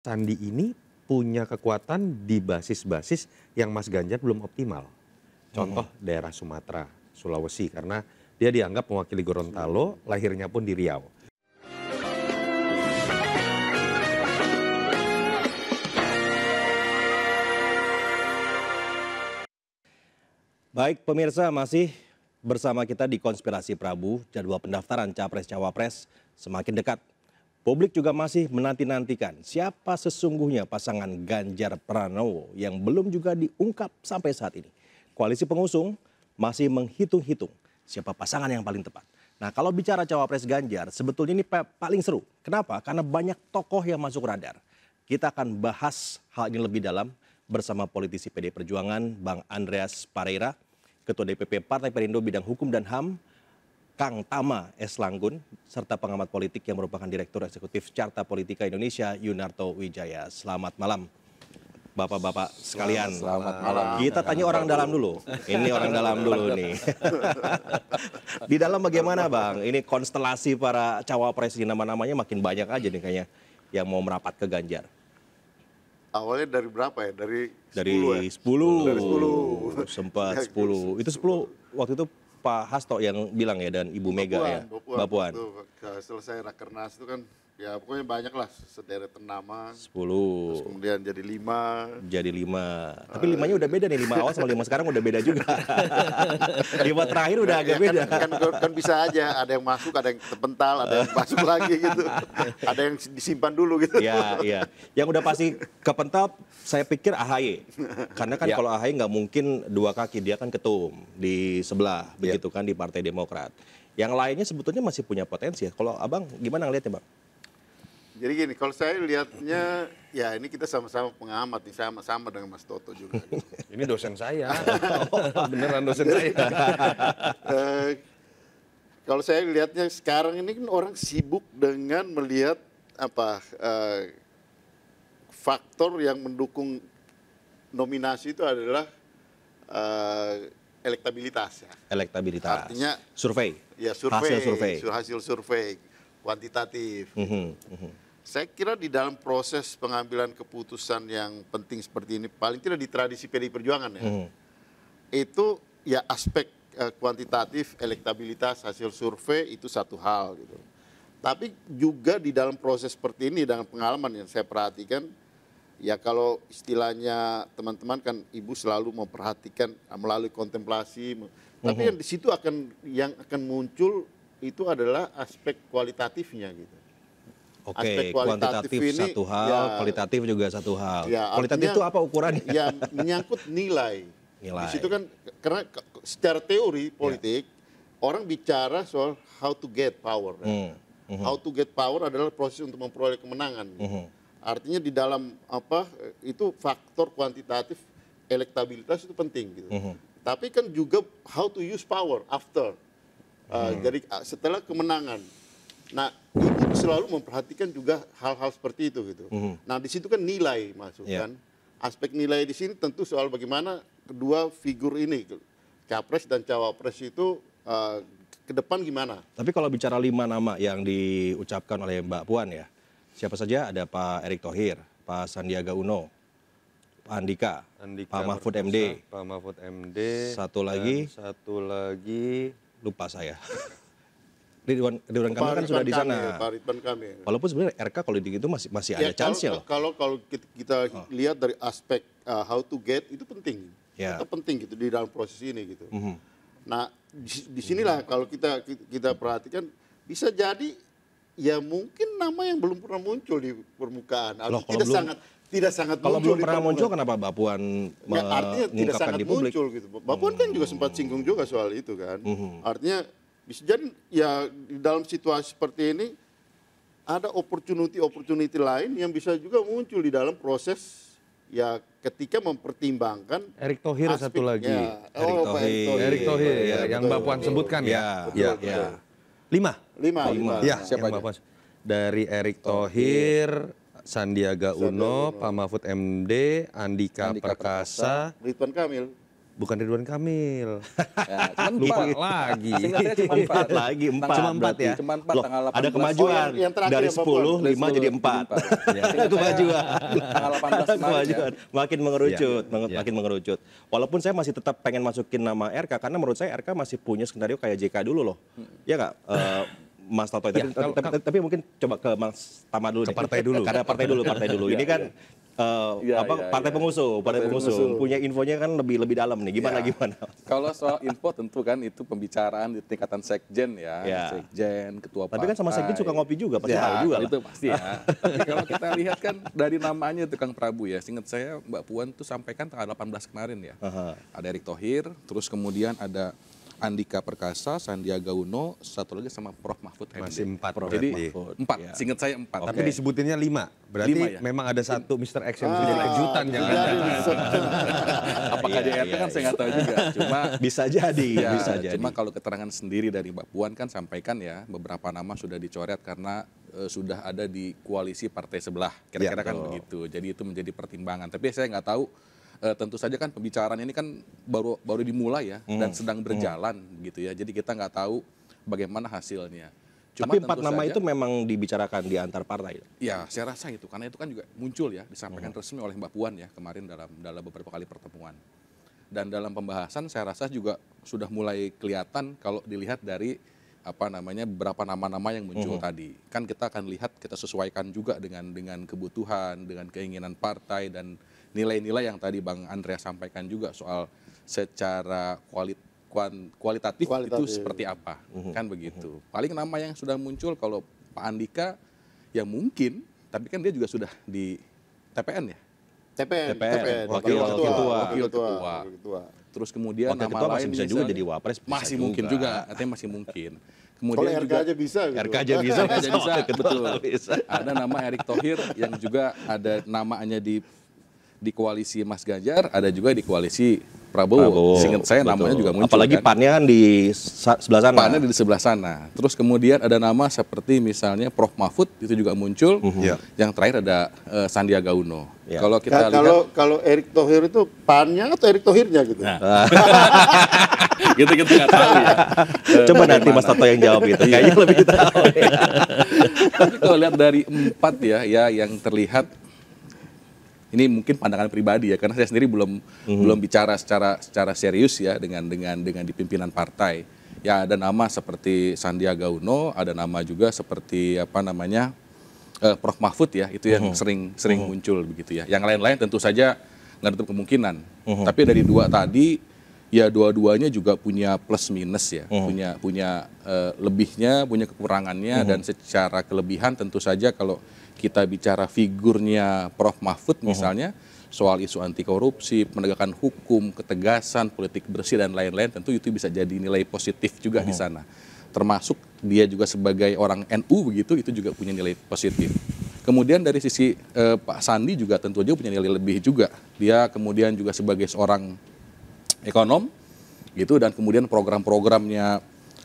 Sandi ini punya kekuatan di basis-basis yang Mas Ganjar belum optimal. Contoh daerah Sumatera, Sulawesi, karena dia dianggap mewakili Gorontalo, lahirnya pun di Riau. Baik pemirsa, masih bersama kita di Konspirasi Prabu. Jadwal pendaftaran Capres-Cawapres semakin dekat. Publik juga masih menanti-nantikan siapa sesungguhnya pasangan Ganjar Pranowo yang belum juga diungkap sampai saat ini. Koalisi pengusung masih menghitung-hitung siapa pasangan yang paling tepat. Nah, kalau bicara Cawapres Ganjar, sebetulnya ini paling seru. Kenapa? Karena banyak tokoh yang masuk radar. Kita akan bahas hal ini lebih dalam bersama politisi PD Perjuangan, Bang Andreas Pareira, Ketua DPP Partai Perindo Bidang Hukum dan HAM, Kang Tama S. Langgun, serta pengamat politik yang merupakan Direktur Eksekutif Carta Politika Indonesia, Yunarto Wijaya. Selamat malam, Bapak-bapak sekalian. Selamat malam. Kita tanya orang dalam dulu. Ini orang dalam dulu nih. Di dalam bagaimana Bang? Ini konstelasi para cawapres ini nama-namanya makin banyak aja nih kayaknya yang mau merapat ke Ganjar. Awalnya dari berapa ya? Dari 10 Dari ya? 10. Dari 10. Sempat 10. Itu 10 waktu itu Pak Hasto yang bilang ya dan Ibu Mega ya. Mbak Puan. Selesai Rakernas itu kan ya pokoknya banyak lah sederet nama. 10. Terus kemudian jadi 5. Jadi 5. Tapi 5-nya udah beda nih. 5 awal sama 5 sekarang udah beda juga. 5 terakhir udah agak beda. Kan bisa aja ada yang masuk, ada yang terpental, ada yang masuk lagi gitu. Ada yang disimpan dulu gitu. Iya, iya. Yang udah pasti kepental saya pikir AHY. Karena kan kalau AHY nggak mungkin dua kaki, dia kan ketum di sebelah begitu kan di Partai Demokrat. Yang lainnya sebetulnya masih punya potensi. Kalau Abang gimana ngeliatnya Bang? Jadi gini, kalau saya lihatnya, ya ini kita sama-sama pengamat nih, sama-sama dengan Mas Toto juga. Gitu. Ini dosen saya. Beneran dosen saya. Kalau saya lihatnya sekarang ini kan orang sibuk dengan melihat apa faktor yang mendukung nominasi itu adalah elektabilitas ya. Elektabilitas. Artinya survei. Ya survei. Hasil survei kuantitatif. Saya kira di dalam proses pengambilan keputusan yang penting seperti ini, paling tidak di tradisi PDI Perjuangan ya, itu ya aspek kuantitatif, elektabilitas, hasil survei itu satu hal gitu. Tapi juga di dalam proses seperti ini, dengan pengalaman yang saya perhatikan, ya kalau istilahnya teman-teman kan Ibu selalu memperhatikan melalui kontemplasi, tapi yang di situ yang akan muncul itu adalah aspek kualitatifnya gitu. Oke, kuantitatif ini, satu hal, ya, kualitatif juga satu hal. Ya, kualitatif itu apa ukurannya? Ya menyangkut nilai. Di situ kan karena secara teori politik orang bicara soal how to get power. How to get power adalah proses untuk memperoleh kemenangan. Artinya di dalam itu faktor kuantitatif elektabilitas itu penting gitu. Tapi kan juga how to use power after. Jadi setelah kemenangan. Nah, Ibu selalu memperhatikan juga hal-hal seperti itu gitu. Nah, di situ kan nilai masuk kan. Aspek nilai di sini tentu soal bagaimana kedua figur ini, Capres dan Cawapres itu ke depan gimana. Tapi kalau bicara 5 nama yang diucapkan oleh Mbak Puan ya, siapa saja? Ada Pak Erick Thohir, Pak Sandiaga Uno, Pak Andika, Pak Mahfud MD. Pak Mahfud MD. Satu lagi lupa saya. Ridwan Kamil kan sudah di sana. Pak Ridwan Kamil. Walaupun sebenarnya RK kalau itu masih ada chance-nya loh. Kalau kita lihat dari aspek how to get itu penting. Itu penting gitu di dalam proses ini gitu. Nah, disinilah kalau kita perhatikan bisa jadi ya mungkin nama yang belum pernah muncul di permukaan. Tidak sangat kalau muncul. Belum pernah muncul kenapa Mbak Puan artinya tidak sangat di publik? Muncul gitu. Mbak Puan kan juga sempat singgung juga soal itu kan. Artinya bisa jadi ya di dalam situasi seperti ini ada opportunity lain yang bisa juga muncul di dalam proses ya ketika mempertimbangkan Erick Thohir satu lagi. Erick Thohir yang Mbak Puan sebutkan ya. 5. Ya, siapa aja? Dari Erick Thohir, Sandiaga Uno, Pak Mahfud MD, Andika Perkasa, Ridwan Kamil. Bukan Ridwan Kamil. Ya, cuman Lupa 4 lagi. Seingat saya cuma 4 lagi, 4 Cuma 4 ya? Cuma 4 Loh, tanggal 18. ada kemajuan yang terakhir dari ya, Pak Puan? 10, 5 jadi 4. Ada Kemajuan. Tanggal 18 kemarin ya. Kemajuan. Makin mengerucut, Iya. makin mengerucut. Walaupun saya masih tetap pengen masukin nama RK karena menurut saya RK masih punya skenario kayak JK dulu loh. Ya nggak? Mas Toto, Ya, tapi mungkin coba ke Mas Tama dulu Ke deh. partai dulu. Karena partai dulu. Ini kan partai pengusung, punya infonya kan lebih dalam nih. Gimana? Kalau soal info tentu kan itu pembicaraan di tingkatan sekjen ya, Ya. Sekjen, ketua partai. Tapi kan sama sekjen suka ngopi juga, pasti tahu juga lah. Itu pasti ya. Tapi kalau kita lihat kan dari namanya itu Kang Prabu ya, seingat saya Mbak Puan tuh sampaikan tanggal 18 kemarin ya. Ada Erick Thohir, terus kemudian ada Andika Perkasa, Sandiaga Uno, satu lagi sama Prof Mahfud MD. Masih 4 Jadi berarti. 4, seingat saya 4. Tapi disebutinnya 5. Berarti 5 ya? memang ada satu Mr. X yang bisa jadi kejutan. Apakah di RT kan saya nggak tahu juga. Cuma Bisa jadi, ya, bisa jadi. cuma kalau keterangan sendiri dari Mbak Puan kan sampaikan ya beberapa nama sudah dicoret karena sudah ada di koalisi partai sebelah. Kira-kira kan begitu. Jadi itu menjadi pertimbangan. Tapi saya nggak tahu. Tentu saja kan pembicaraan ini kan baru dimulai ya dan sedang berjalan gitu ya. Jadi kita nggak tahu bagaimana hasilnya. Cuma Tapi 4 tentu nama saja, itu memang dibicarakan di antar partai. ya saya rasa itu karena itu kan juga muncul ya disampaikan resmi oleh Mbak Puan ya kemarin dalam beberapa kali pertemuan. Dan dalam pembahasan saya rasa juga sudah mulai kelihatan kalau dilihat dari beberapa nama-nama yang muncul tadi. Kan kita akan lihat kita sesuaikan juga dengan kebutuhan, dengan keinginan partai dan nilai-nilai yang tadi Bang Andreas sampaikan juga soal secara kualitatif itu seperti apa, kan begitu. Paling nama yang sudah muncul kalau Pak Andika ya mungkin, tapi kan dia juga sudah di TPN ya. TPN. Wakil ketua. Terus kemudian Wakil nama ketua lain masih bisa juga jadi wapres. bisa masih mungkin juga, artinya masih mungkin. Kemudian Kalau RK juga aja bisa gitu. RK aja bisa, RK aja bisa, betul. bisa. Ada nama Erick Thohir yang juga ada namanya di koalisi Mas Ganjar, ada juga di koalisi Prabowo. Seingat saya namanya juga muncul. Apalagi kan? PAN-nya kan di sebelah sana. PAN-nya di sebelah sana. Terus kemudian ada nama seperti misalnya Prof Mahfud itu juga muncul. Yang terakhir ada Sandiaga Uno. Ya. Kalau kita lihat Kalau Erick Thohir itu PAN-nya atau Erick Thohirnya gitu. gitu kita nggak tahu ya. Coba nanti Mas Toto yang jawab itu. Kayaknya lebih tahu. Tapi kalau lihat dari 4 ya yang terlihat ini mungkin pandangan pribadi ya karena saya sendiri belum bicara secara serius ya dengan di pimpinan partai. Ya ada nama seperti Sandiaga Uno, ada nama juga seperti Prof Mahfud ya, itu yang sering muncul begitu ya. Yang lain-lain tentu saja nggak tutup kemungkinan. Tapi dari 2 tadi ya dua-duanya juga punya plus minus ya, punya lebihnya, punya kekurangannya dan secara kelebihan tentu saja kalau kita bicara figurnya Prof Mahfud misalnya soal isu anti korupsi, penegakan hukum, ketegasan, politik bersih dan lain-lain tentu itu bisa jadi nilai positif juga di sana. Termasuk dia juga sebagai orang NU begitu itu juga punya nilai positif. Kemudian dari sisi Pak Sandi juga tentu saja punya nilai lebih juga. Dia kemudian juga sebagai seorang ekonom gitu dan kemudian program-programnya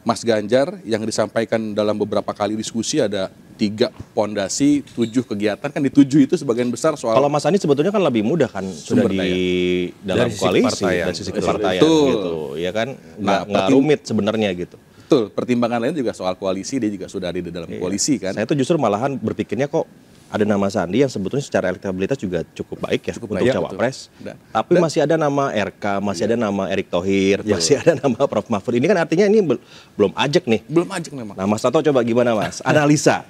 Mas Ganjar yang disampaikan dalam beberapa kali diskusi ada 3 pondasi, 7 kegiatan kan di 7 itu sebagian besar soal. Kalau Mas Andi sebetulnya kan lebih mudah kan sudah di dalam dari koalisi dari sisi kepartaian Betul. gitu, ya kan nggak rumit sebenarnya gitu. Betul, pertimbangan lain juga soal koalisi dia juga sudah ada di dalam koalisi kan. Saya tuh justru malahan berpikirnya kok ada nama Sandi yang sebetulnya secara elektabilitas juga cukup baik ya untuk baik, cawapres. betul. Tapi masih ada nama RK, masih ada nama Erick Thohir, masih ada nama Prof Mahfud. Ini kan artinya ini belum ajak nih. Belum ajak memang. Nah Mas Toto coba gimana Mas? Analisa.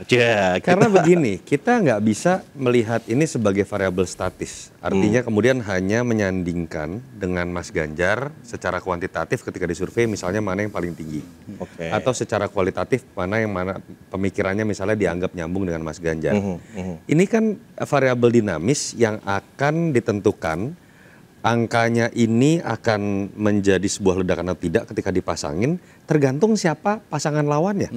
Karena begini, kita nggak bisa melihat ini sebagai variabel statis. Artinya kemudian hanya menyandingkan dengan Mas Ganjar secara kuantitatif ketika disurvei misalnya mana yang paling tinggi. Oke. Atau secara kualitatif mana pemikirannya misalnya dianggap nyambung dengan Mas Ganjar. Ini kan variabel dinamis yang akan ditentukan angkanya ini akan menjadi sebuah ledakan atau tidak ketika dipasangin tergantung siapa pasangan lawannya.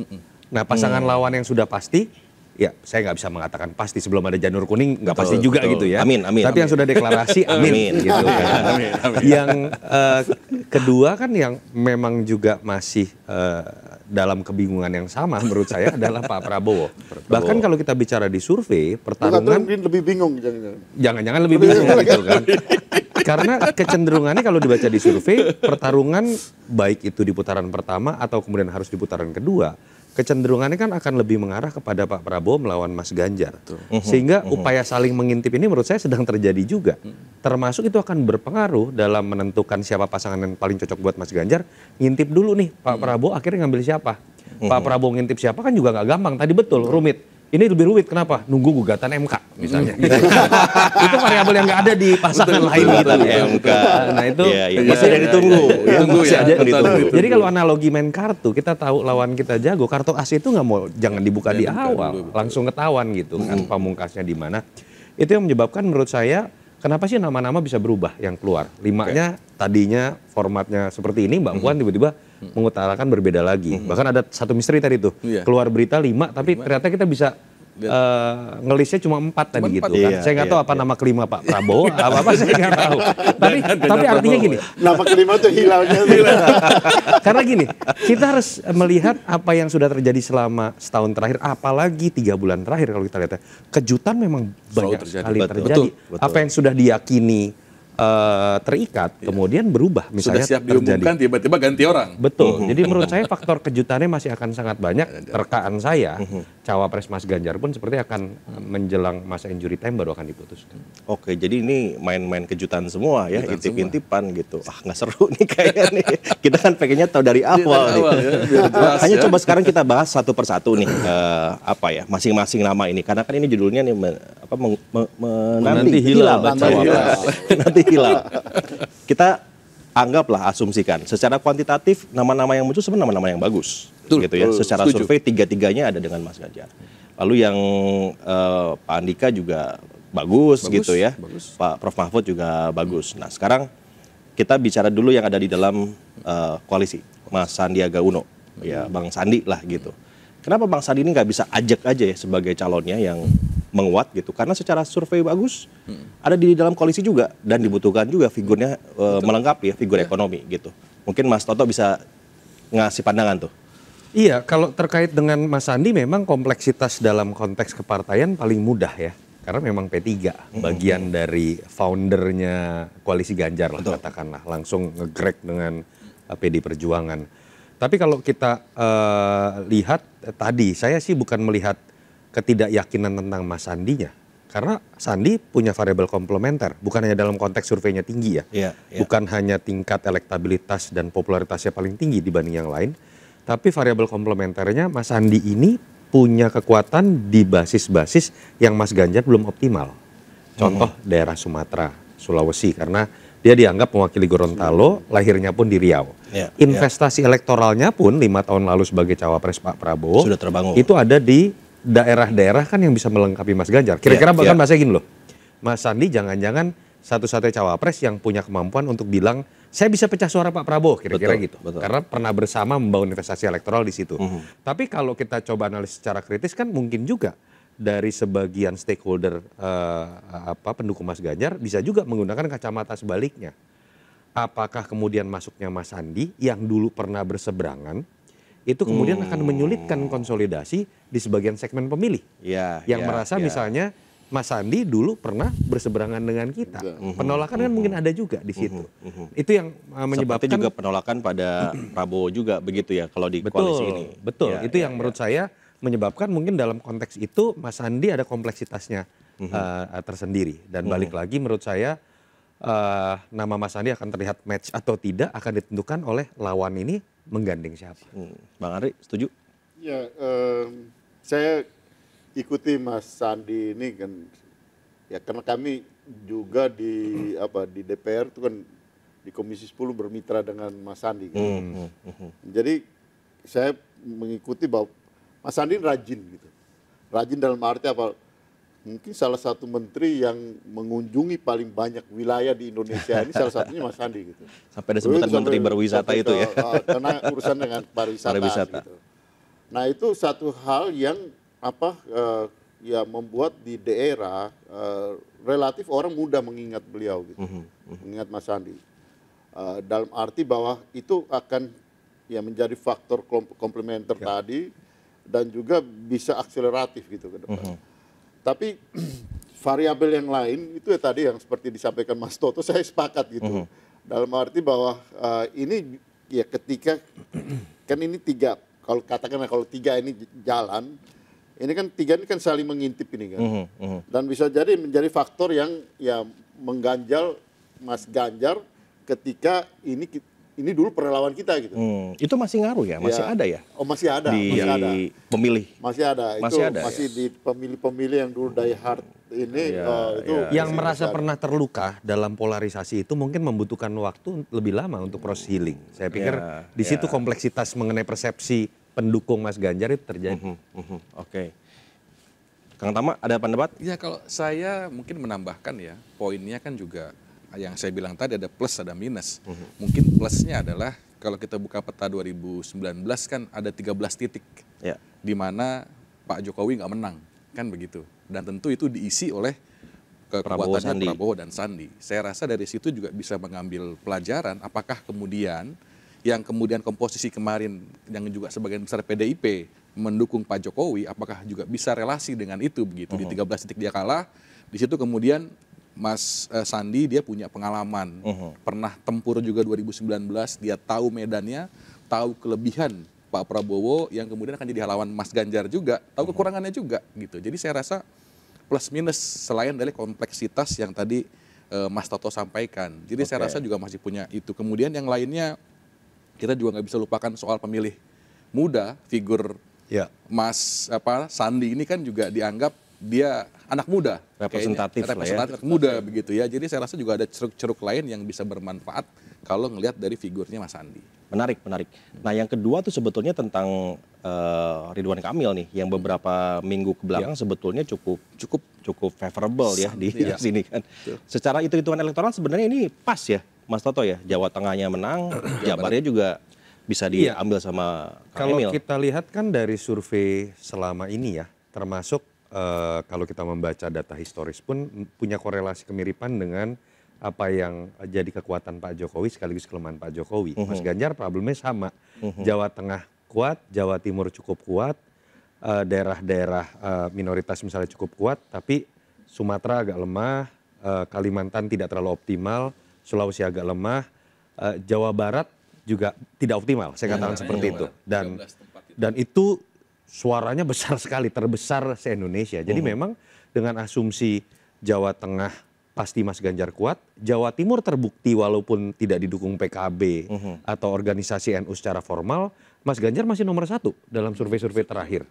Nah pasangan lawan yang sudah pasti, ya saya nggak bisa mengatakan pasti sebelum ada janur kuning nggak pasti juga betul. gitu ya. Amin. Tapi yang sudah deklarasi amin gitu kan. Yang kedua kan yang memang juga masih dalam kebingungan yang sama menurut saya adalah Pak Prabowo. Bahkan kalau kita bicara di survei pertarungan Bukan lebih bingung. jangan-jangan lebih bingung gitu kan. Karena kecenderungannya kalau dibaca di survei, pertarungan baik itu di putaran pertama atau kemudian harus di putaran kedua, kecenderungannya kan akan lebih mengarah kepada Pak Prabowo melawan Mas Ganjar. Sehingga upaya saling mengintip ini menurut saya sedang terjadi juga. Termasuk itu akan berpengaruh dalam menentukan siapa pasangan yang paling cocok buat Mas Ganjar. Ngintip dulu nih, Pak Prabowo akhirnya ngambil siapa. Pak Prabowo ngintip siapa kan juga nggak gampang. Tadi betul, rumit. Ini lebih rumit, kenapa? Nunggu gugatan MK misalnya. Itu variabel yang nggak ada di pasangan lain gitu. MK. Nah itu masih ada ditunggu. masih ada betul, ditunggu. betul. Jadi kalau analogi main kartu, kita tahu lawan kita jago, kartu as itu nggak mau, jangan dibuka di awal, langsung ketahuan gitu kan pamungkasnya di mana. Itu yang menyebabkan menurut saya kenapa sih nama-nama bisa berubah yang keluar. Limanya tadinya formatnya seperti ini, Mbak Puan tiba-tiba mengutarakan berbeda lagi. Bahkan ada satu misteri tadi tuh, keluar berita 5 tapi ternyata kita bisa ngelisnya cuma 4 tadi gitu kan. Saya nggak tahu apa nama kelima Pak Prabowo, apa saya nggak tahu. Tapi artinya gini. Nama kelima tuh hilaunya. Karena gini, kita harus melihat apa yang sudah terjadi selama setahun terakhir, apalagi 3 bulan terakhir kalau kita lihat ya. Kejutan memang banyak sekali terjadi. Betul. Apa yang sudah diyakini terikat, kemudian berubah. Misalnya Sudah siap diumumkan, tiba-tiba ganti orang. Betul. Jadi menurut saya faktor kejutannya masih akan sangat banyak. Rekaan saya, cawapres Mas Ganjar pun seperti akan menjelang masa injury time baru akan diputuskan. Oke, jadi ini main-main kejutan semua ya, intip-intipan gitu. Nggak seru nih kayaknya nih. Kita kan pengennya tahu dari awal nih. Hanya coba sekarang kita bahas satu persatu nih, masing-masing nama ini. Karena kan ini judulnya nih menanti hilal. Nanti hilal. Kita anggaplah, asumsikan secara kuantitatif nama-nama yang muncul sebenarnya nama-nama yang bagus. Gitu ya. Secara survei tiga-tiganya ada dengan Mas Ganjar. Lalu yang Pak Andika juga bagus gitu ya. Pak Prof Mahfud juga bagus. Nah sekarang kita bicara dulu yang ada di dalam koalisi, Mas Sandiaga Uno, ya Bang Sandi lah gitu. Kenapa Bang Sandi ini nggak bisa ajak aja ya sebagai calonnya yang menguat gitu? Karena secara survei bagus, ada di dalam koalisi juga dan dibutuhkan juga figurnya melengkapi ya, figur ekonomi gitu. Mungkin Mas Toto bisa ngasih pandangan tuh. Iya, kalau terkait dengan Mas Sandi memang kompleksitas dalam konteks kepartaian paling mudah ya. Karena memang P3 bagian dari foundernya koalisi Ganjar lah katakanlah. Langsung nge-crack dengan PD Perjuangan. Tapi kalau kita lihat tadi, saya sih bukan melihat ketidakyakinan tentang Mas Sandinya. Karena Sandi punya variabel komplementer, bukan hanya dalam konteks surveinya tinggi ya. Bukan hanya tingkat elektabilitas dan popularitasnya paling tinggi dibanding yang lain. Tapi variabel komplementernya Mas Sandi ini punya kekuatan di basis-basis yang Mas Ganjar belum optimal. Contoh daerah Sumatera, Sulawesi, karena dia dianggap mewakili Gorontalo, lahirnya pun di Riau. Investasi elektoralnya pun 5 tahun lalu sebagai cawapres Pak Prabowo sudah terbangun. Itu ada di daerah-daerah kan yang bisa melengkapi Mas Ganjar. Kira-kira bahkan bahasa gini loh, Mas Sandi jangan-jangan satu-satunya cawapres yang punya kemampuan untuk bilang saya bisa pecah suara Pak Prabowo, kira-kira gitu. Karena pernah bersama membangun investasi elektoral di situ. Tapi kalau kita coba analisis secara kritis kan mungkin juga dari sebagian stakeholder pendukung Mas Ganjar bisa juga menggunakan kacamata sebaliknya. Apakah kemudian masuknya Mas Sandi yang dulu pernah berseberangan itu kemudian akan menyulitkan konsolidasi di sebagian segmen pemilih yang merasa misalnya Mas Sandi dulu pernah berseberangan dengan kita. Penolakan kan mungkin ada juga di situ. Itu yang menyebabkan seperti juga penolakan pada Prabowo juga begitu ya kalau di koalisi ini. Betul, itu yang menurut saya menyebabkan mungkin dalam konteks itu Mas Sandi ada kompleksitasnya tersendiri. Dan balik lagi menurut saya nama Mas Sandi akan terlihat match atau tidak akan ditentukan oleh lawan ini menggandeng siapa. Bang Ari setuju? Ya, saya ikuti Mas Sandi ini kan ya karena kami juga di DPR itu kan di Komisi 10 bermitra dengan Mas Sandi kan. Jadi saya mengikuti bahwa Mas Sandi rajin gitu. Rajin dalam arti apa? Mungkin salah satu menteri yang mengunjungi paling banyak wilayah di Indonesia ini salah satunya Mas Sandi gitu. Sampai ada sebutan menteri berwisata itu ya. Karena urusan dengan pariwisata. Gitu. Nah itu satu hal yang ya membuat di daerah relatif orang mudah mengingat beliau gitu, mengingat Mas Sandi. Dalam arti bahwa itu akan ya menjadi faktor komplementer tadi dan juga bisa akseleratif gitu ke depan. Tapi variabel yang lain itu ya tadi yang seperti disampaikan Mas Toto, saya sepakat gitu. Dalam arti bahwa ini ya ketika kan ini tiga, kalau katakanlah kalau tiga ini jalan, ini kan tiga ini kan saling mengintip ini kan. Dan bisa jadi menjadi faktor yang ya mengganjal Mas Ganjar ketika ini dulu perlawan kita gitu. Itu masih ngaruh ya? Masih ada ya? Oh masih ada, di masih ada. pemilih. Masih ada. Masih Itu ada, masih ya? di pemilih-pemilih yang dulu die hard ini itu Yang merasa pernah terluka dalam polarisasi itu mungkin membutuhkan waktu lebih lama untuk proses healing. Saya pikir di situ kompleksitas mengenai persepsi pendukung Mas Ganjar itu terjadi. Oke. Kang Tama ada pendapat? Ya kalau saya mungkin menambahkan ya, poinnya kan juga yang saya bilang tadi ada plus ada minus. Mungkin plusnya adalah kalau kita buka peta 2019 kan ada 13 titik di mana Pak Jokowi nggak menang, kan begitu. Dan tentu itu diisi oleh kekuatannya Prabowo dan Sandi. Saya rasa dari situ juga bisa mengambil pelajaran apakah kemudian yang kemudian komposisi kemarin yang juga sebagian besar PDIP mendukung Pak Jokowi, apakah juga bisa relasi dengan itu begitu. Di 13 titik dia kalah, di situ kemudian Mas Sandi dia punya pengalaman, pernah tempur juga 2019, dia tahu medannya, tahu kelebihan Pak Prabowo yang kemudian akan jadi halawan Mas Ganjar juga, tahu kekurangannya juga gitu. Jadi saya rasa plus minus selain dari kompleksitas yang tadi Mas Toto sampaikan. Jadi saya rasa juga masih punya itu. Kemudian yang lainnya kita juga nggak bisa lupakan soal pemilih muda, figur Mas Sandi ini kan juga dianggap dia anak muda, representatif anak muda begitu ya. Jadi saya rasa juga ada ceruk-ceruk lain yang bisa bermanfaat kalau ngelihat dari figurnya Mas Sandi. Menarik. Nah yang kedua tuh sebetulnya tentang Ridwan Kamil nih, yang beberapa minggu kebelakang sebetulnya cukup favorable ya di sini kan. Secara hitung-hitungan elektoral sebenarnya ini pas ya, Mas Toto ya. Jawa Tengahnya menang, Jabarnya juga bisa diambil sama Kang Emil. Kalau kita lihat kan dari survei selama ini ya, termasuk kalau kita membaca data historis pun punya korelasi kemiripan dengan apa yang jadi kekuatan Pak Jokowi sekaligus kelemahan Pak Jokowi. Mas Ganjar problemnya sama. Jawa Tengah kuat, Jawa Timur cukup kuat, daerah-daerah minoritas misalnya cukup kuat, tapi Sumatera agak lemah, Kalimantan tidak terlalu optimal, Sulawesi agak lemah, Jawa Barat juga tidak optimal, saya katakan seperti itu. Dan itu suaranya besar sekali, terbesar se-Indonesia. Jadi memang dengan asumsi Jawa Tengah pasti Mas Ganjar kuat, Jawa Timur terbukti walaupun tidak didukung PKB atau organisasi NU secara formal, Mas Ganjar masih nomor 1 dalam survei-survei terakhir.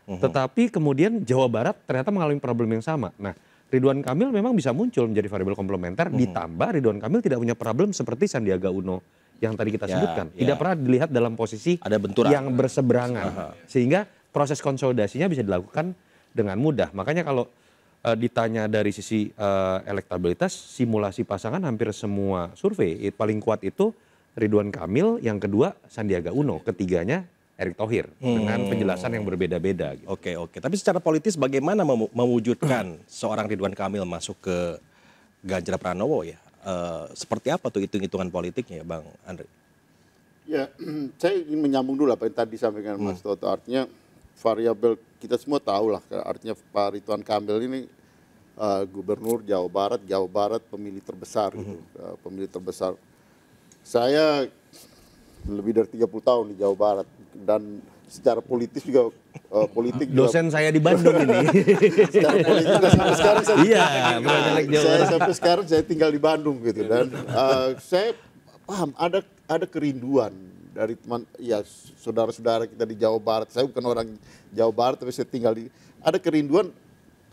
Tetapi kemudian Jawa Barat ternyata mengalami problem yang sama. Nah, Ridwan Kamil memang bisa muncul menjadi variabel komplementer, ditambah Ridwan Kamil tidak punya problem seperti Sandiaga Uno yang tadi kita sebutkan. Tidak pernah dilihat dalam posisi ada benturan yang berseberangan. Sehingga proses konsolidasinya bisa dilakukan dengan mudah. Makanya kalau ditanya dari sisi elektabilitas, simulasi pasangan hampir semua survei paling kuat itu Ridwan Kamil, yang kedua Sandiaga Uno, ketiganya Erick Thohir dengan penjelasan yang berbeda-beda. Gitu. Oke. Tapi secara politis bagaimana mewujudkan seorang Ridwan Kamil masuk ke Ganjar Pranowo ya? Seperti apa tuh hitung-hitungan politiknya, Bang Andre? Ya, saya ingin menyambung dulu apa yang tadi disampaikan Mas Toto. Artinya variabel kita semua tahu lah, artinya Pak Ridwan Kamil ini gubernur Jawa Barat pemilih terbesar gitu, pemilih terbesar. Saya lebih dari 30 tahun di Jawa Barat dan secara politis juga dosen saya di Bandung ini. Secara politik sampai sekarang sampai sekarang saya tinggal di Bandung gitu, dan saya paham ada kerinduan dari teman ya saudara-saudara kita di Jawa Barat. Saya bukan orang Jawa Barat tapi saya tinggal ada kerinduan,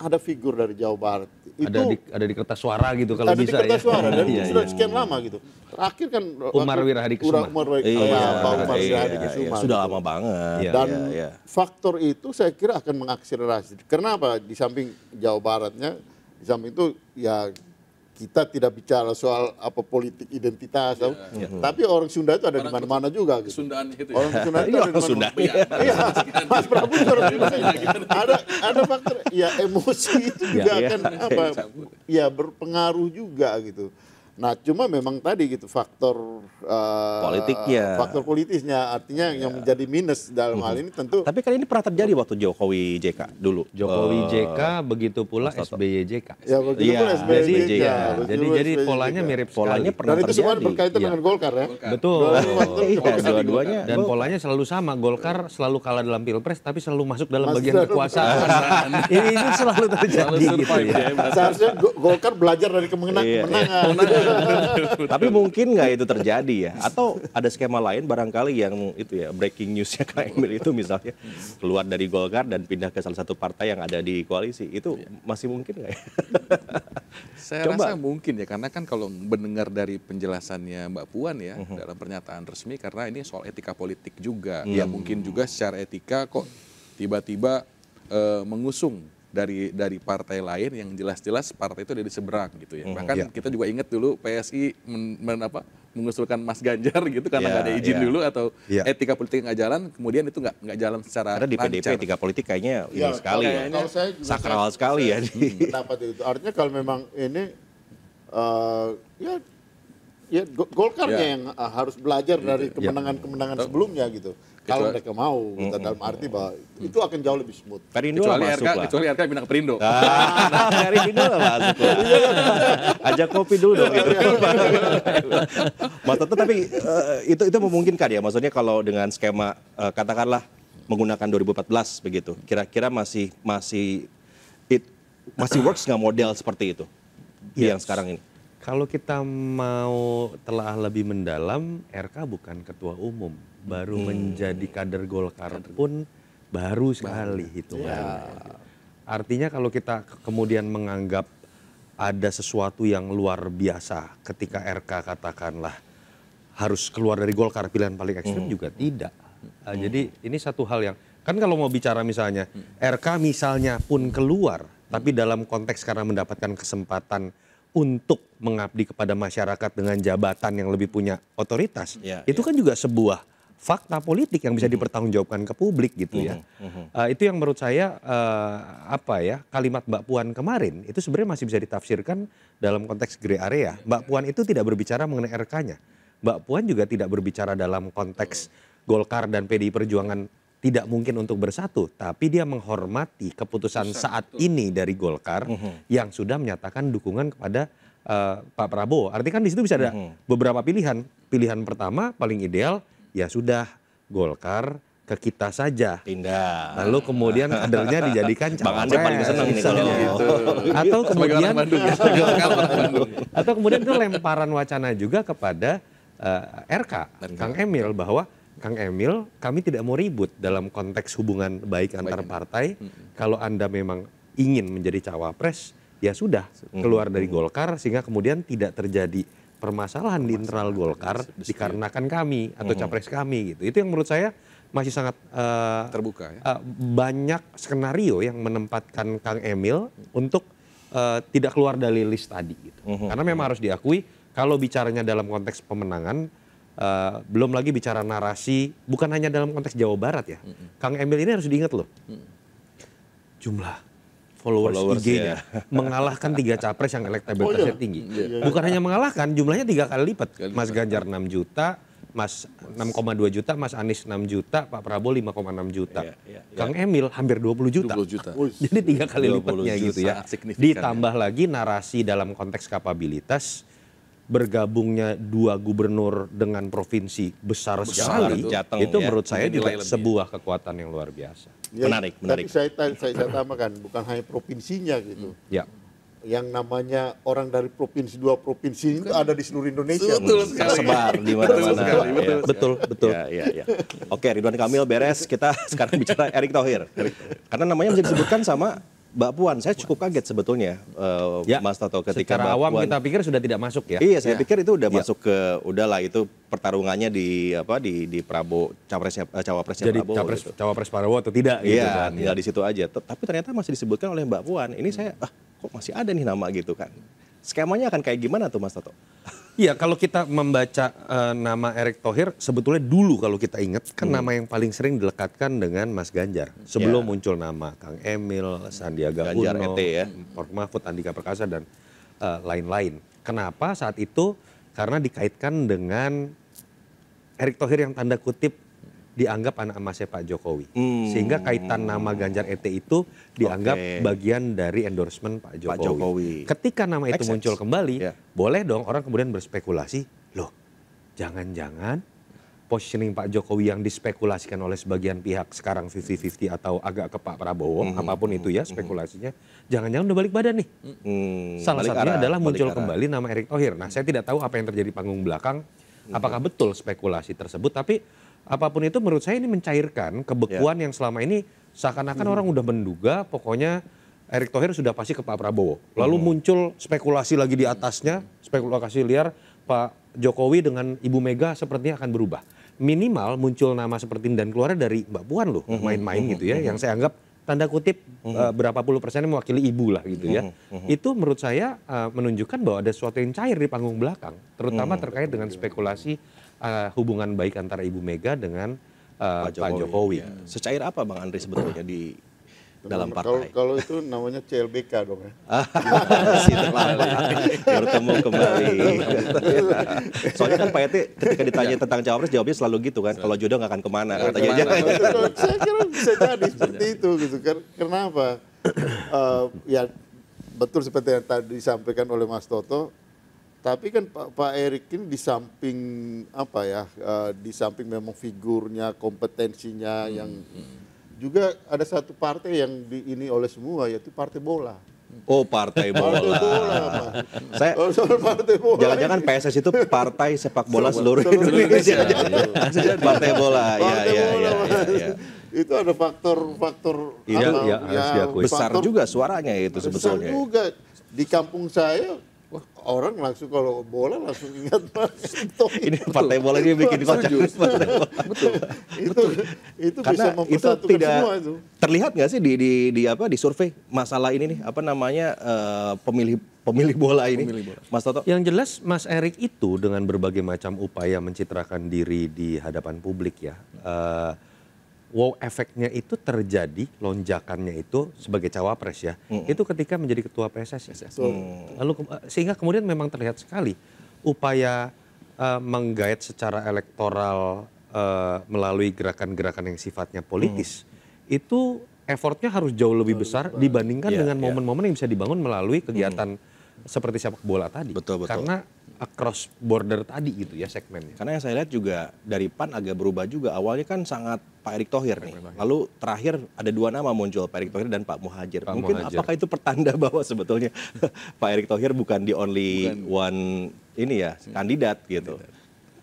ada figur dari Jawa Barat. Itu ada di kertas suara gitu kalau bisa ya. Ada di kertas suara dan itu sudah sekian lama gitu. Terakhir kan Umar Wirahadi Kusuma. Umar Wirahadi Kusuma. Sudah lama banget. Dan faktor itu saya kira akan mengakselerasi. Kenapa? Di samping Jawa Baratnya, di samping itu ya kita tidak bicara soal apa politik identitas, tapi orang Sunda itu ada di mana-mana juga. Gitu. Kesundaan itu. Orang Sunda itu ada di mana-mana. Iya, Mas Prabu juga orang Sunda. Ada faktor, ya emosi itu juga akan berpengaruh juga gitu. Nah, cuma memang tadi gitu faktor Politiknya. faktor politisnya, artinya yang menjadi minus dalam hal ini tentu. Tapi kan ini pernah terjadi waktu Jokowi JK dulu. Jokowi JK, begitu pula SBY JK. Ya begitu Iya, pun SBY jadi- JK, iya. begitu Jadi SBY polanya JK. mirip Polanya sekali. pernah Dan itu semua terjadi. berkaitan Iya. dengan Golkar ya. Betul. Iya, dua-duanya. Dan polanya selalu sama, Golkar selalu kalah dalam Pilpres tapi selalu masuk dalam bagian dalam- kekuasaan. Ini selalu terjadi Selalu gitu survive ya. ya. Seharusnya Golkar belajar dari Iya. kemenangan. Tapi mungkin nggak itu terjadi ya? Atau ada skema lain barangkali yang itu ya breaking newsnya Kang Emil itu misalnya keluar dari Golkar dan pindah ke salah satu partai yang ada di koalisi itu masih mungkin nggak ya? Saya Coba. rasa mungkin ya, karena kan kalau mendengar dari penjelasannya Mbak Puan ya dalam pernyataan resmi, karena ini soal etika politik juga. Ya mungkin juga secara etika kok tiba-tiba mengusung dari partai lain yang jelas-jelas partai itu ada di seberang gitu ya. Bahkan kita juga ingat dulu PSI mengusulkan Mas Ganjar gitu karena nggak ada izin dulu atau etika politik nggak jalan, kemudian itu nggak jalan secara Karena di PDP lancar. etika politik kayaknya ini Ya, sekali ya. kalau saya juga Sakral saya- sekali ya. Pendapat itu. Artinya kalau memang ini ya Golkarnya Ya. yang harus belajar dari kemenangan-kemenangan sebelumnya gitu. Kalau mereka mau, kita dalam arti bahwa itu akan jauh lebih smooth. Perindo lah Kecuali masuk RK, lah. kecuali RK pindah ke Perindo. Perindo lah masuk lah. Ajak kopi dulu dong gitu. Mas Toto, tapi itu memungkinkan ya, maksudnya kalau dengan skema katakanlah menggunakan 2014 begitu, kira-kira masih works nggak model seperti itu yang sekarang ini? Kalau kita mau telah lebih mendalam, RK bukan ketua umum, baru menjadi kader Golkar pun baru sekali hitungannya. Artinya kalau kita kemudian menganggap ada sesuatu yang luar biasa ketika RK katakanlah harus keluar dari Golkar, pilihan paling ekstrem juga tidak. Jadi ini satu hal yang, kan kalau mau bicara misalnya RK misalnya pun keluar, tapi dalam konteks karena mendapatkan kesempatan untuk mengabdi kepada masyarakat dengan jabatan yang lebih punya otoritas, itu kan juga sebuah fakta politik yang bisa dipertanggungjawabkan ke publik gitu ya. Itu yang menurut saya kalimat Mbak Puan kemarin itu sebenarnya masih bisa ditafsirkan dalam konteks gray area. Mbak Puan itu tidak berbicara mengenai RK-nya. Mbak Puan juga tidak berbicara dalam konteks Golkar dan PDI Perjuangan tidak mungkin untuk bersatu, tapi dia menghormati keputusan saat ini dari Golkar yang sudah menyatakan dukungan kepada Pak Prabowo. Artinya kan di situ bisa ada beberapa pilihan. Pilihan pertama paling ideal ya sudah Golkar ke kita saja. Pindah. Lalu kemudian kadernya dijadikan Bang Ande paling senang ini kalau misalnya. gitu. Atau Sebagai kemudian orang Bandung ya. atau kemudian itu lemparan wacana juga kepada RK, Kang Emil, bahwa Kang Emil, kami tidak mau ribut dalam konteks hubungan baik antar partai. Kalau Anda memang ingin menjadi cawapres, ya sudah keluar dari Golkar sehingga kemudian tidak terjadi permasalahan di internal Golkar dikarenakan kami atau capres kami gitu. Itu yang menurut saya masih sangat Terbuka ya. banyak skenario yang menempatkan Kang Emil untuk tidak keluar dari list tadi gitu. Karena memang harus diakui kalau bicaranya dalam konteks pemenangan, belum lagi bicara narasi, bukan hanya dalam konteks Jawa Barat ya. Kang Emil ini harus diingat loh, jumlah followers IG-nya mengalahkan 3 capres yang elektabilitasnya tinggi. Bukan hanya mengalahkan, jumlahnya 3 kali lipat. Mas Ganjar 6 juta, Mas 6,2 juta, Mas Anies 6 juta, Pak Prabowo 5,6 juta. Kang Emil hampir 20 juta. 20 juta. Jadi 3 kali lipatnya gitu ya. sangat signifikan Ditambah lagi narasi dalam konteks kapabilitas, bergabungnya 2 gubernur dengan provinsi besar sekali, Jateng itu ya. menurut saya Nilai juga lebih. sebuah kekuatan yang luar biasa. Ya, Menarik. Tapi saya tambahkan, bukan hanya provinsinya gitu. Ya. Yang namanya orang dari provinsi, 2 provinsi itu ada di seluruh Indonesia. Betul sekali. Tersebar di mana-mana. sekali, Ya. Betul, betul. Ya. Oke, Ridwan Kamil beres. Kita sekarang bicara Erick Thohir. Karena namanya bisa disebutkan sama Mbak Puan. Saya cukup kaget sebetulnya, Mas Toto, ketika Secara Mbak awam Puan. kita pikir sudah tidak masuk ya. Iya, saya pikir itu udah masuk ke, udahlah itu pertarungannya di Prabowo, cawapresnya Jadi Prabowo. capres, gitu. cawapres Prabowo atau tidak gitu Iya, kan. tinggal di situ aja. Tapi ternyata masih disebutkan oleh Mbak Puan. Ini saya, kok masih ada nih nama gitu kan. Skemanya akan kayak gimana tuh Mas Toto? Iya, kalau kita membaca nama Erick Thohir, sebetulnya dulu kalau kita ingat, kan nama yang paling sering dilekatkan dengan Mas Ganjar. Sebelum muncul nama Kang Emil, Sandiaga Ganjar, Uno, ET ya. Prof Mahfud, Andika Perkasa, dan lain-lain. Kenapa saat itu? Karena dikaitkan dengan Erick Thohir yang tanda kutip dianggap anak emasnya Pak Jokowi. Sehingga kaitan nama Ganjar ET itu dianggap bagian dari endorsement Pak Jokowi. Ketika nama itu muncul kembali, boleh dong orang kemudian berspekulasi, loh jangan-jangan positioning Pak Jokowi yang dispekulasikan oleh sebagian pihak sekarang 50-50 atau agak ke Pak Prabowo, apapun itu ya spekulasinya, jangan-jangan udah balik badan nih. Salah satunya adalah muncul kembali nama Erick Thohir. Nah, saya tidak tahu apa yang terjadi panggung belakang, apakah betul spekulasi tersebut, tapi apapun itu menurut saya ini mencairkan kebekuan yang selama ini seakan-akan orang udah menduga pokoknya Erick Thohir sudah pasti ke Pak Prabowo. Lalu muncul spekulasi lagi di atasnya, spekulasi liar Pak Jokowi dengan Ibu Mega sepertinya akan berubah. Minimal muncul nama seperti ini dan keluarnya dari Mbak Puan loh, main-main gitu ya, yang saya anggap tanda kutip berapa puluh persennya mewakili ibu lah gitu ya. Itu menurut saya menunjukkan bahwa ada sesuatu yang cair di panggung belakang, terutama terkait dengan spekulasi hubungan baik antara Ibu Mega dengan Pak Jokowi. Secair apa Bang Andri sebetulnya di dalam partai? Kalau itu namanya CLBK dong ya. Si terlambat bertemu kembali. Soalnya kan Pak Ete ketika ditanya tentang cawapres jawabnya selalu gitu kan. Kalau jodoh nggak akan kemana katanya. Saya kira bisa jadi seperti itu gitu kan. Kenapa? Ya betul seperti yang tadi disampaikan oleh Mas Toto. Tapi kan Pak Erick ini di samping apa ya? Di samping memang figurnya, kompetensinya yang juga ada satu partai yang ini oleh semua, yaitu partai bola. Oh, partai bola. Saya partai bola. Jangan-jangan PSS itu partai sepak bola seluruh Indonesia. Partai bola. Ya. Itu ada faktor besar juga suaranya itu sebetulnya. Besar juga di kampung saya. Orang langsung kalau bola langsung ingat ini partai bola ini bikin kocak. Betul. Itu karena bisa itu mempersatukan tidak semua itu. Terlihat nggak sih di survei masalah ini nih pemilih bola ini, Mas Toto? Yang jelas Mas Erick itu dengan berbagai macam upaya mencitrakan diri di hadapan publik ya. Wow efeknya itu terjadi, lonjakannya itu sebagai cawapres ya, itu ketika menjadi ketua PSSI. Lalu sehingga kemudian memang terlihat sekali upaya menggait secara elektoral melalui gerakan-gerakan yang sifatnya politis, itu effortnya harus jauh lebih besar dibandingkan dengan momen-momen yang bisa dibangun melalui kegiatan seperti sepak bola tadi. Betul. Karena across border tadi gitu ya segmennya. Karena yang saya lihat juga dari PAN agak berubah juga. Awalnya kan sangat Pak Erick Thohir nih. Lalu terakhir ada dua nama muncul, Pak Erick Thohir dan Pak Muhadjir. Mungkin apakah itu pertanda bahwa sebetulnya Pak Erick Thohir bukan the only one ini ya kandidat gitu.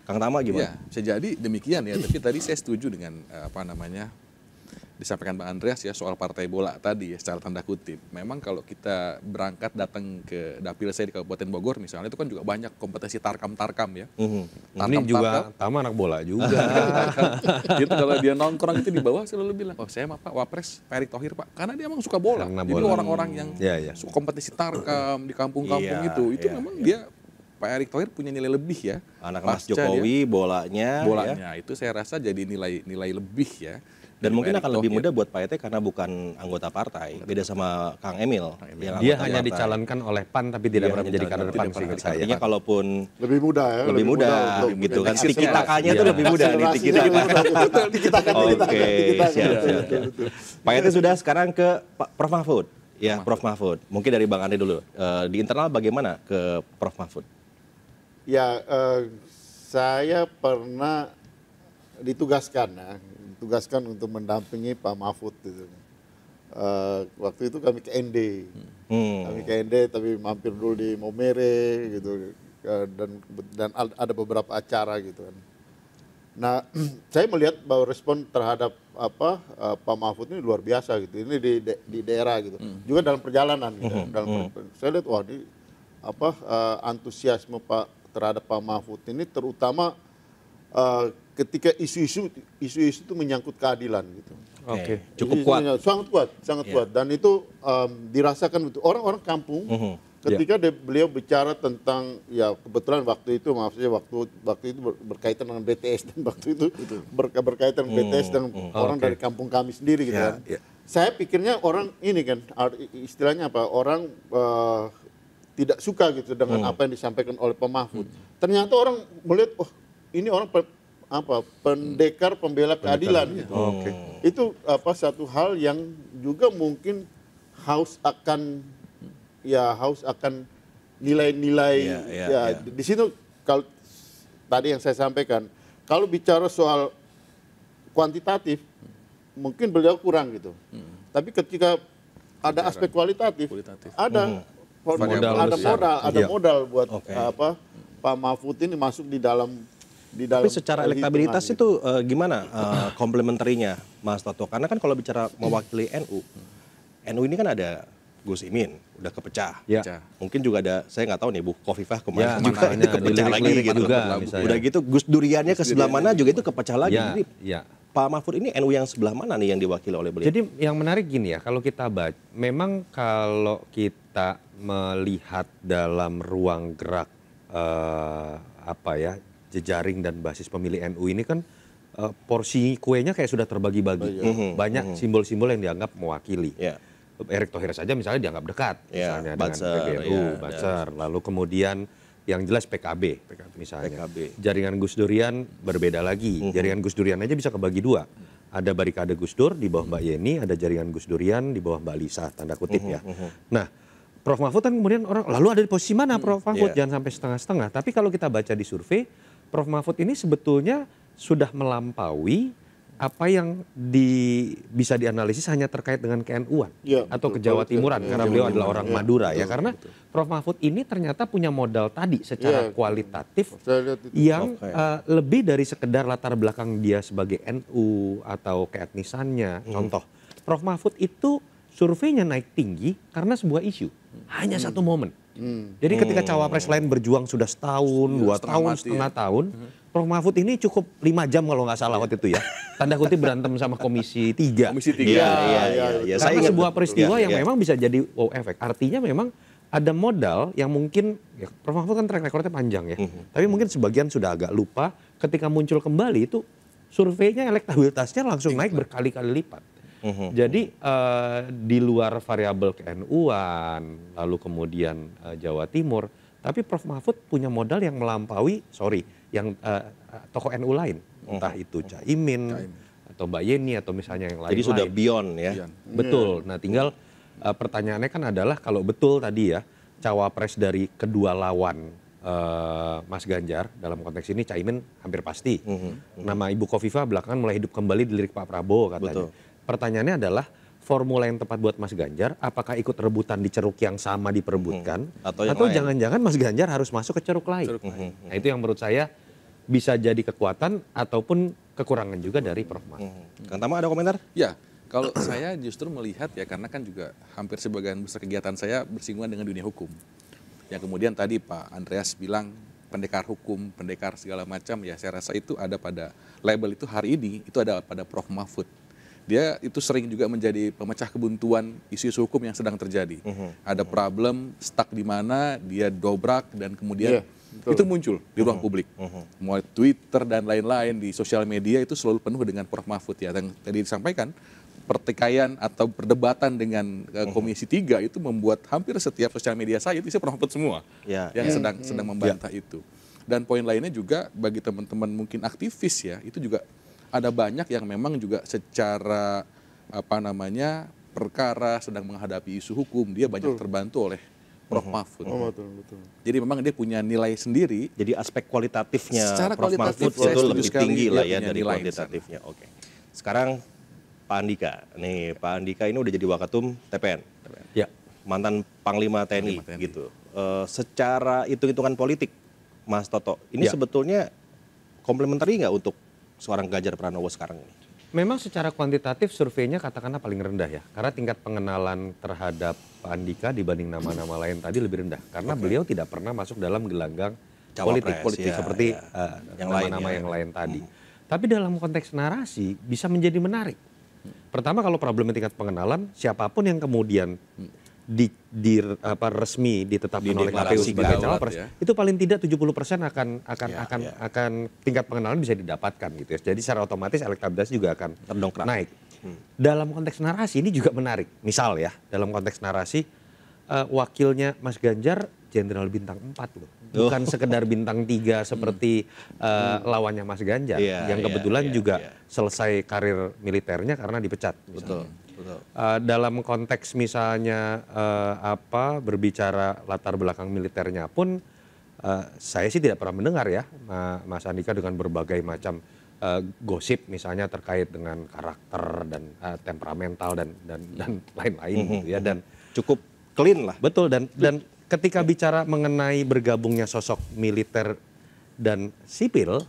Kang Tama gimana? Ya, bisa jadi demikian ya. Tapi tadi saya setuju dengan disampaikan Bang Andreas ya soal partai bola tadi ya secara tanda kutip. Memang kalau kita berangkat datang ke dapil saya di Kabupaten Bogor misalnya itu kan juga banyak kompetisi tarkam-tarkam ya. Ini juga Tama anak bola juga. Gitu kalau dia nongkrong itu di bawah selalu bilang, oh saya mah Pak Wapres Pak Erick Thohir Pak. Karena dia emang suka bola. Jadi orang-orang yang suka kompetisi tarkam di kampung-kampung itu memang dia Pak Erick Thohir punya nilai lebih ya. Anak Mas Jokowi bolanya itu saya rasa jadi nilai lebih ya. Dan mungkin akan lebih mudah buat Pak Ete karena bukan anggota partai. Beda sama Kang Emil. Dia hanya dicalonkan oleh PAN tapi tidak pernah menjadi kader PAN seingat saya. Artinya kalaupun lebih mudah ya. Lebih mudah gitu kan. Tiki-takanya itu lebih mudah nih. Tiki-taka. Oke, siap. Pak Ete sudah sekarang ke Prof Mahfud. Ya, Prof Mahfud. Mungkin dari Bang Andri dulu. Di internal bagaimana ke Prof Mahfud? Ya, saya pernah ditugaskan untuk mendampingi Pak Mahfud gitu. Waktu itu kami ke ND, tapi mampir dulu di Maumere gitu, dan ada beberapa acara gitu kan. Nah, saya melihat bahwa respon terhadap Pak Mahfud ini luar biasa gitu. Ini di daerah gitu, juga dalam perjalanan gitu. Saya lihat antusiasme terhadap Pak Mahfud ini terutama ketika isu-isu itu menyangkut keadilan gitu. Oke. Cukup kuat. Sangat kuat. Dan itu dirasakan betul orang-orang kampung ketika beliau bicara tentang ya kebetulan waktu itu waktu itu berkaitan dengan BTS dan waktu itu berkaitan dengan BTS dan orang dari kampung kami sendiri gitu kan. Saya pikirnya orang ini kan istilahnya apa? Orang tidak suka gitu dengan apa yang disampaikan oleh Pak Mahfud. Ternyata orang melihat, oh ini orang pendekar pembela keadilan gitu. Itu satu hal yang juga mungkin haus akan nilai-nilai di situ. Kalau tadi yang saya sampaikan, kalau bicara soal kuantitatif mungkin beliau kurang gitu. Tapi ketika ada aspek kualitatif. Ada modal buat Pak Mahfud ini masuk di dalam Tapi secara elektabilitas itu gimana komplementerinya Mas Toto? Karena kan kalau bicara mewakili NU ini kan ada Gus Imin udah kepecah. Mungkin juga ada, saya nggak tahu nih Bu Khofifah kemarin juga itu kepecah lagi gitu. Udah gitu Gus Duriannya ke sebelah mana juga itu kepecah lagi. Jadi Pak Mahfud ini NU yang sebelah mana nih yang diwakili oleh beliau? Jadi yang menarik gini ya, kalau kita baca, memang kalau kita melihat dalam ruang gerak jejaring dan basis pemilih NU ini kan porsi kuenya kayak sudah terbagi-bagi. Banyak simbol-simbol yang dianggap mewakili. Erick Thohir saja misalnya dianggap dekat, misalnya dengan PBNU, Banser. Lalu kemudian yang jelas PKB misalnya. Jaringan Gus Durian berbeda lagi. Jaringan Gus Durian aja bisa kebagi dua. Ada barikade Gus Dur di bawah Mbak Yeni, ada jaringan Gus Durian di bawah Mbak Lisa, tanda kutip ya. Nah, Prof Mahfud kan kemudian orang, lalu ada di posisi mana Prof Mahfud? Jangan sampai setengah-setengah. Tapi kalau kita baca di survei, Prof Mahfud ini sebetulnya sudah melampaui apa yang bisa dianalisis hanya terkait dengan ke-NU-an atau ke Jawa Timuran karena beliau adalah orang Madura ya. Karena Prof Mahfud ini ternyata punya modal tadi secara kualitatif yang lebih dari sekedar latar belakang dia sebagai NU atau keetnisannya. Contoh, Prof Mahfud itu surveinya naik tinggi karena sebuah isu, hanya satu momen. Jadi ketika cawapres lain berjuang sudah setahun, 2 tahun, setengah tahun, Prof Mahfud ini cukup 5 jam kalau nggak salah waktu itu ya. Tanda kutip berantem sama Komisi 3. Karena sebuah peristiwa yang memang bisa jadi wow efek. Artinya memang ada modal yang mungkin, ya, Prof Mahfud kan track recordnya panjang ya. Tapi mungkin sebagian sudah agak lupa ketika muncul kembali itu surveinya elektabilitasnya langsung naik berkali-kali lipat. Jadi di luar variabel ke-NU-an, lalu kemudian Jawa Timur, tapi Prof Mahfud punya modal yang melampaui, yang tokoh NU lain, entah itu Caimin atau Mbak Yeni atau misalnya yang lain. Jadi sudah beyond ya. Betul. Nah tinggal pertanyaannya kan adalah kalau betul tadi ya cawapres dari kedua lawan Mas Ganjar dalam konteks ini Caimin hampir pasti. Nama Ibu Khofifah belakangan mulai hidup kembali di lirik Pak Prabowo katanya. Pertanyaannya adalah formula yang tepat buat Mas Ganjar, apakah ikut rebutan di ceruk yang sama diperebutkan, atau jangan-jangan Mas Ganjar harus masuk ke ceruk lain. Nah itu yang menurut saya bisa jadi kekuatan ataupun kekurangan juga dari Prof Mahfud. Kang Tama ada komentar? Ya, kalau saya justru melihat ya karena kan juga hampir sebagian besar kegiatan saya bersinggungan dengan dunia hukum. Yang kemudian tadi Pak Andreas bilang pendekar hukum, pendekar segala macam, ya saya rasa itu ada pada label itu hari ini, itu ada pada Prof Mahfud. Dia itu sering juga menjadi pemecah kebuntuan isu-isu hukum yang sedang terjadi. Ada problem, stuck di mana, dia dobrak dan kemudian itu muncul di ruang publik. Mulai Twitter dan lain-lain di sosial media itu selalu penuh dengan Prof Mahfud ya. Yang tadi disampaikan, pertikaian atau perdebatan dengan Komisi 3 itu membuat hampir setiap sosial media saya itu Prof Mahfud semua yang sedang membantah itu. Dan poin lainnya juga bagi teman-teman mungkin aktivis ya, itu juga ada banyak yang memang juga secara perkara sedang menghadapi isu hukum, dia banyak terbantu oleh Prof Mahfud. Betul. Jadi memang dia punya nilai sendiri. Jadi aspek kualitatifnya secara Prof Mahfud itu lebih tinggi lah ya dari kuantitatifnya. Oke. Sekarang Pak Andika. Nih Pak Andika ini udah jadi Wakatum TPN. Ya. Mantan Panglima TNI gitu. Secara hitung-hitungan politik Mas Toto, ini sebetulnya komplementari nggak untuk seorang Ganjar Pranowo sekarang ini? Memang secara kuantitatif surveinya katakanlah paling rendah ya. Karena tingkat pengenalan terhadap Pak Andika dibanding nama-nama lain tadi lebih rendah. Karena beliau tidak pernah masuk dalam gelanggang politik seperti nama-nama yang lain tadi. Tapi dalam konteks narasi bisa menjadi menarik. Pertama kalau problemnya tingkat pengenalan, siapapun yang kemudian resmi ditetapkan oleh KPU sebagai cawapres, itu paling tidak 70% akan tingkat pengenalan bisa didapatkan gitu ya. Jadi secara otomatis elektabilitas juga akan naik. Dalam konteks narasi ini juga menarik. Misal ya, dalam konteks narasi wakilnya Mas Ganjar jenderal bintang 4 loh. Bukan sekedar bintang 3 seperti lawannya Mas Ganjar yang kebetulan juga selesai karir militernya karena dipecat. Betul. Dalam konteks misalnya berbicara latar belakang militernya pun saya sih tidak pernah mendengar ya Mas Andika dengan berbagai macam gosip misalnya terkait dengan karakter dan temperamental dan lain-lain gitu ya, dan Cukup clean lah. betul, dan ketika bicara mengenai bergabungnya sosok militer dan sipil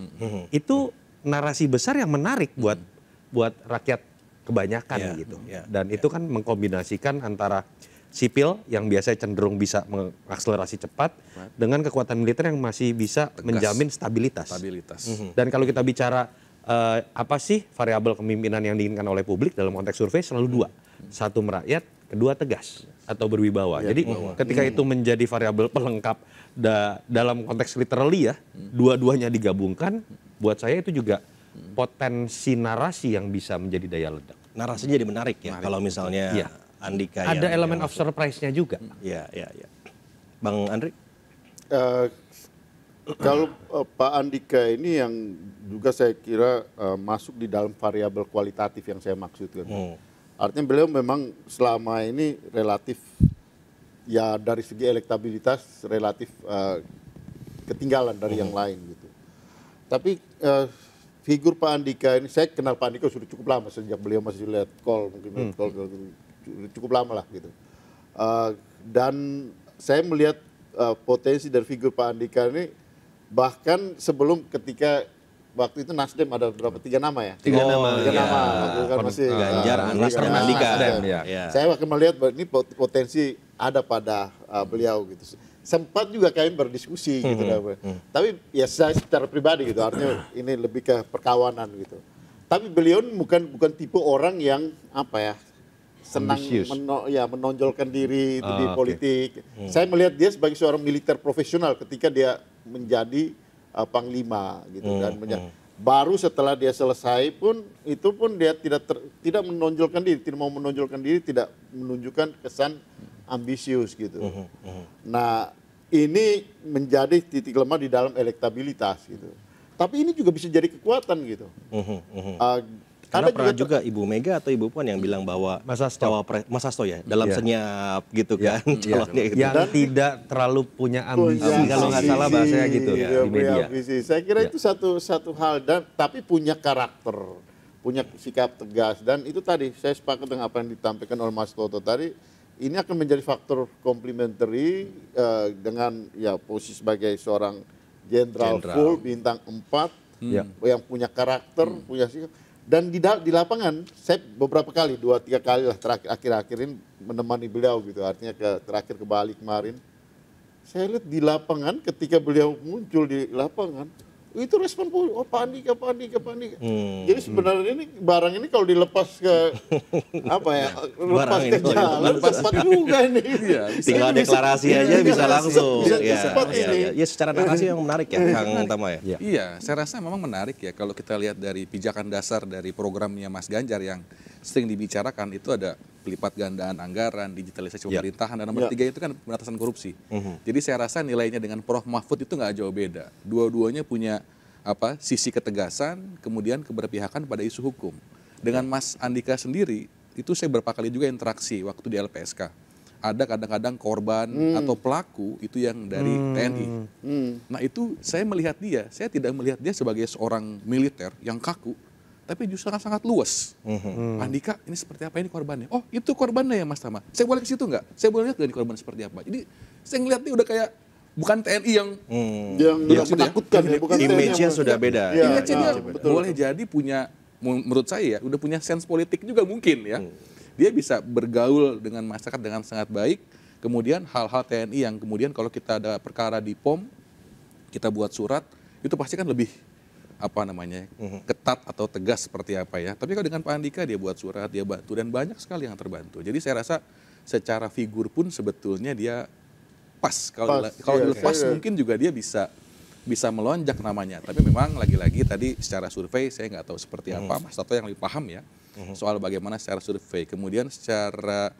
itu narasi besar yang menarik buat rakyat kebanyakan gitu. Dan itu kan mengkombinasikan antara sipil yang biasanya cenderung bisa mengakselerasi cepat dengan kekuatan militer yang masih bisa menjamin stabilitas. Dan kalau kita bicara apa sih variabel kepemimpinan yang diinginkan oleh publik dalam konteks survei, selalu dua. Satu, merakyat, kedua, tegas atau berwibawa. Jadi ketika itu menjadi variabel pelengkap dalam konteks literally ya, dua-duanya digabungkan, buat saya itu juga potensi narasi yang bisa menjadi daya ledak. Narasinya jadi menarik ya kalau misalnya Andika ada elemen of surprise-nya juga. Iya. Bang Andri? Kalau Pak Andika ini yang juga saya kira masuk di dalam variabel kualitatif yang saya maksudkan. Artinya beliau memang selama ini relatif ya dari segi elektabilitas relatif ketinggalan dari yang lain gitu. Tapi figur Pak Andika ini, saya kenal Pak Andika sudah cukup lama sejak beliau masih lihat call mungkin cukup lama lah gitu. Dan saya melihat potensi dari figur Pak Andika ini bahkan sebelum ketika waktu itu Nasdem ada berapa, 3 nama ya? 3 nama. Waktu itu kan masih Ganjar, Anies, dan Andika. Saya akan melihat bahwa ini potensi ada pada beliau gitu. Sempat juga kami berdiskusi gitu. Tapi ya saya secara pribadi gitu, artinya ini lebih ke perkawanan gitu. Tapi beliau bukan tipe orang yang senang menonjolkan diri di politik. Saya melihat dia sebagai seorang militer profesional ketika dia menjadi panglima gitu kan. Baru setelah dia selesai pun itu pun dia tidak menonjolkan diri, tidak mau menonjolkan diri, tidak menunjukkan kesan ambisius gitu. Nah, ini menjadi titik lemah di dalam elektabilitas gitu. Tapi ini juga bisa jadi kekuatan gitu. Karena pernah juga Ibu Mega atau Ibu Puan yang bilang bahwa Mas Hasto ya dalam senyap gitu kan calonnya gitu. Yang tidak terlalu punya ambisi kalau nggak salah bahasanya gitu di media. Saya kira itu satu hal, dan tapi punya karakter, punya sikap tegas, dan itu tadi saya sepakat dengan apa yang ditampilkan oleh Mas Toto tadi. Ini akan menjadi faktor komplementari dengan ya posisi sebagai seorang jenderal full bintang 4 yang punya karakter, punya sikap. Dan di lapangan, saya beberapa kali, 2-3 kali lah terakhir akhir-akhir ini menemani beliau gitu. Artinya terakhir ke Bali kemarin, saya lihat di lapangan ketika beliau muncul di lapangan, itu respon Pak Andika. Jadi sebenarnya ini barang ini kalau dilepas ke lepas ke jalan cepat juga ini. Tinggal deklarasi aja bisa langsung. Bisa cepat ini. Ya secara narasi yang menarik ya Kang Tama ya. Iya, saya rasa memang menarik ya kalau kita lihat dari pijakan dasar dari programnya Mas Ganjar yang sering dibicarakan itu ada pelipat gandaan anggaran, digitalisasi pemerintahan, dan nomor 3 itu kan pemberantasan korupsi. Jadi saya rasa nilainya dengan Prof. Mahfud itu nggak jauh beda. Dua-duanya punya sisi ketegasan, kemudian keberpihakan pada isu hukum. Dengan Mas Andika sendiri, itu saya beberapa kali juga interaksi waktu di LPSK. Ada kadang-kadang korban atau pelaku itu yang dari TNI. Nah itu saya tidak melihat dia sebagai seorang militer yang kaku, tapi justru sangat luas. Andika, ini seperti apa ini korbannya? Oh, itu korbannya ya Mas Tama. Saya boleh ke situ nggak? Saya boleh lihat nggak ini korban seperti apa? Jadi saya ngeliat dia udah kayak bukan TNI yang menakutkan ya, bukan image-nya sudah beda. Image-nya boleh jadi punya, menurut saya ya, udah punya sense politik juga mungkin ya. Dia bisa bergaul dengan masyarakat dengan sangat baik. Kemudian hal-hal TNI yang kemudian kalau kita ada perkara di POM, kita buat surat, itu pasti kan lebih ketat atau tegas seperti apa ya. Tapi kalau dengan Pak Andika dia buat surat, dia bantu, dan banyak sekali yang terbantu. Jadi saya rasa secara figur pun sebetulnya dia pas. Kalau dilepas mungkin juga dia bisa melonjak namanya. Tapi memang lagi-lagi tadi secara survei saya nggak tahu seperti apa. Mas Toto yang lebih paham ya soal bagaimana secara survei. Kemudian secara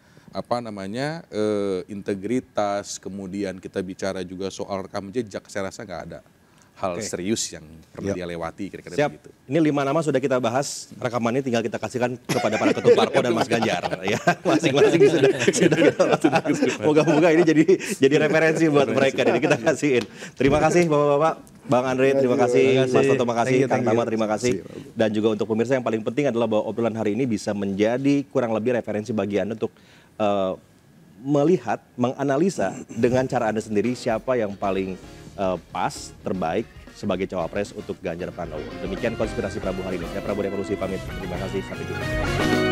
integritas, kemudian kita bicara juga soal rekam jejak, saya rasa nggak ada hal serius yang pernah dia lewati kira-kira Siap. begitu. Ini 5 nama sudah kita bahas, rekamannya tinggal kita kasihkan kepada para ketua parpol dan Mas Ganjar. Ya, masing-masing sudah kita bahas. Moga-moga ini jadi referensi buat mereka. Jadi kita kasihin. Terima kasih Bapak-bapak. Bang Andre, terima kasih. Mas Toto, terima kasih. Kang Tama, terima kasih. Dan juga untuk pemirsa yang paling penting adalah bahwa obrolan hari ini bisa menjadi kurang lebih referensi bagi Anda untuk melihat, menganalisa dengan cara Anda sendiri siapa yang paling pas, terbaik sebagai cawapres untuk Ganjar Pranowo. Demikian konspirasi Prabu hari ini. Saya Prabu Revolusi pamit. Terima kasih. Sampai jumpa.